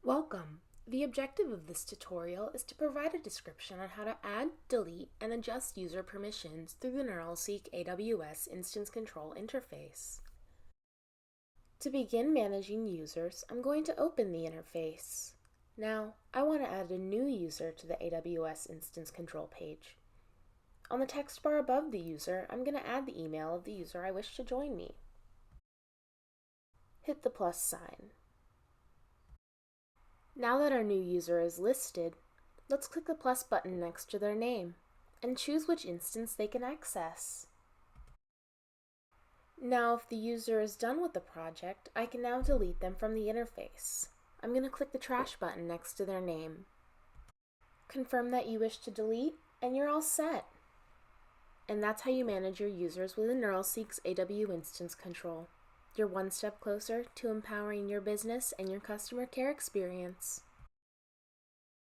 Welcome! The objective of this tutorial is to provide a description on how to add, delete, and adjust user permissions through the NeuralSeek AWS Instance Control interface. To begin managing users, I'm going to open the interface. Now, I want to add a new user to the AWS Instance Control page. On the text bar above the user, I'm going to add the email of the user I wish to join me. Hit the plus sign. Now that our new user is listed, let's click the plus button next to their name and choose which instance they can access. Now if the user is done with the project, I can now delete them from the interface. I'm going to click the trash button next to their name. Confirm that you wish to delete, and you're all set. And that's how you manage your users within NeuralSeek's AWS Instance Control. You're one step closer to empowering your business and your customer care experience.